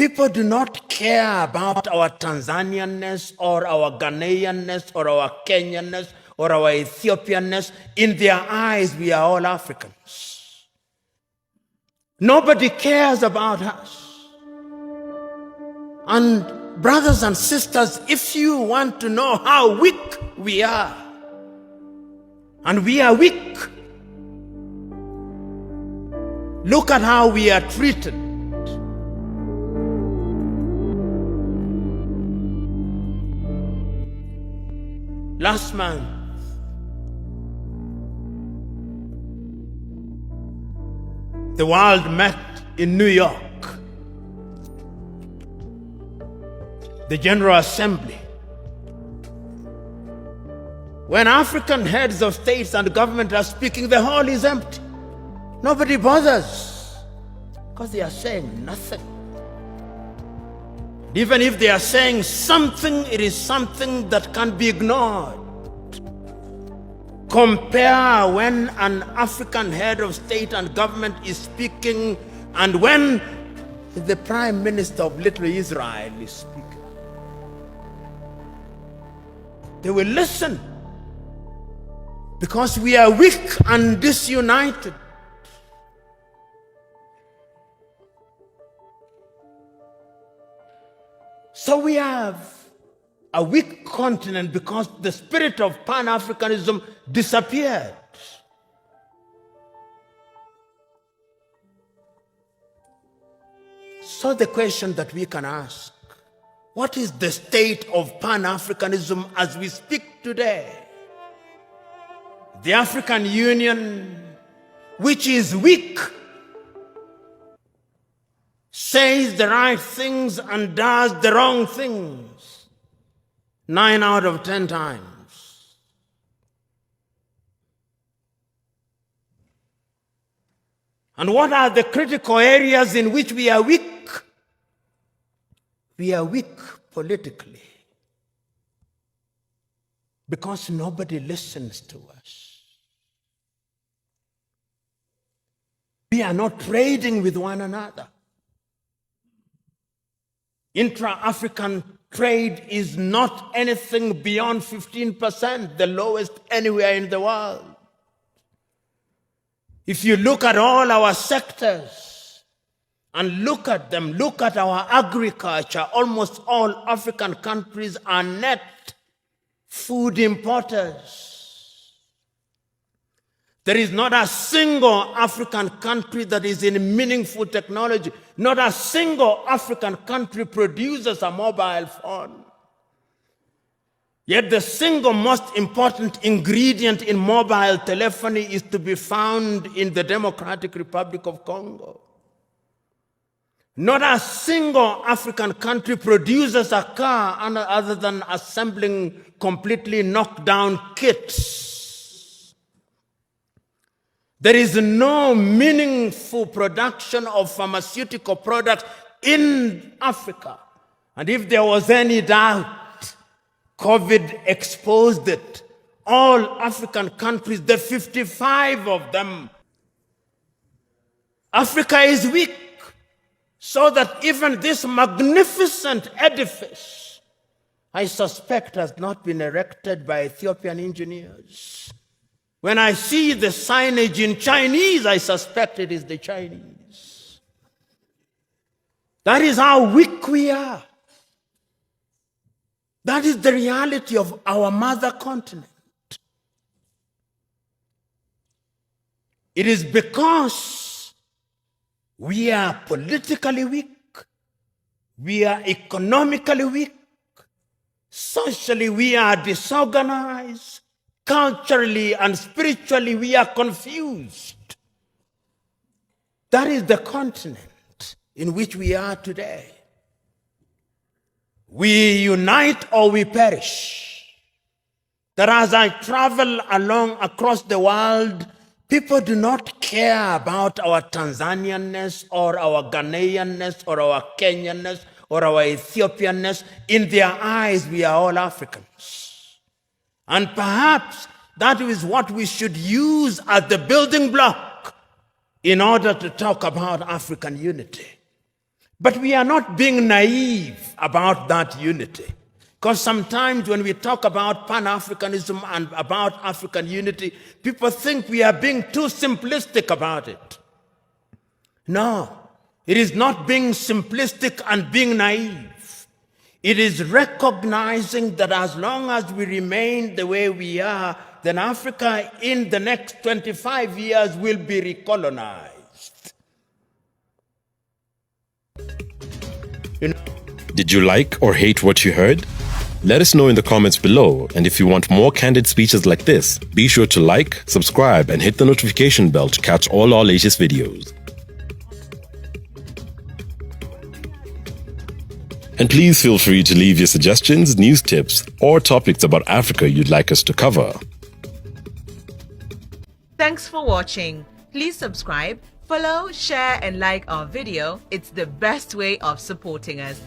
People do not care about our Tanzanianness or our Ghanaianness or our Kenyanness or our Ethiopianness. In their eyes, we are all Africans. Nobody cares about us. And brothers and sisters, if you want to know how weak we are, and we are weak, look at how we are treated. Last month, the world met in New York, the General Assembly. When African heads of states and government are speaking, the hall is empty. Nobody bothers because they are saying nothing. Even if they are saying something, it is something that can be ignored. Compare when an African head of state and government is speaking and when the Prime Minister of Little Israel is speaking. They will listen because we are weak and disunited. So we have a weak continent because the spirit of Pan-Africanism disappeared. So the question that we can ask, what is the state of Pan-Africanism as we speak today? The African Union, which is weak, says the right things and does the wrong things 9 out of 10 times. And what are the critical areas in which we are weak? We are weak politically because nobody listens to us. We are not trading with one another. Intra-African trade is not anything beyond 15%, the lowest anywhere in the world. If you look at all our sectors and look at them, look at our agriculture, almost all African countries are net food importers. There is not a single African country that is in meaningful technology. Not a single African country produces a mobile phone. Yet the single most important ingredient in mobile telephony is to be found in the Democratic Republic of Congo. Not a single African country produces a car other than assembling completely knocked down kits. There is no meaningful production of pharmaceutical products in Africa. And if there was any doubt, COVID exposed it. All African countries, the 55 of them, Africa is weak. So that even this magnificent edifice, I suspect, has not been erected by Ethiopian engineers. When I see the signage in Chinese, I suspect it is the Chinese. That is how weak we are. That is the reality of our mother continent. It is because we are politically weak, we are economically weak, socially we are disorganized, culturally and spiritually, we are confused. That is the continent in which we are today. We unite or we perish. That as I travel along across the world, people do not care about our Tanzanianness or our Ghanaianness or our Kenyanness or our Ethiopianness. In their eyes, we are all Africans. And perhaps that is what we should use as the building block in order to talk about African unity. But we are not being naive about that unity. Because sometimes when we talk about Pan-Africanism and about African unity, people think we are being too simplistic about it. No, it is not being simplistic and being naive. It is recognizing that as long as we remain the way we are, then Africa in the next 25 years will be recolonized. Did you like or hate what you heard? Let us know in the comments below, and if you want more candid speeches like this, be sure to like, subscribe, and hit the notification bell to catch all our latest videos. And please feel free to leave your suggestions, news tips, or topics about Africa you'd like us to cover. Thanks for watching. Please subscribe, follow, share, and like our video. It's the best way of supporting us.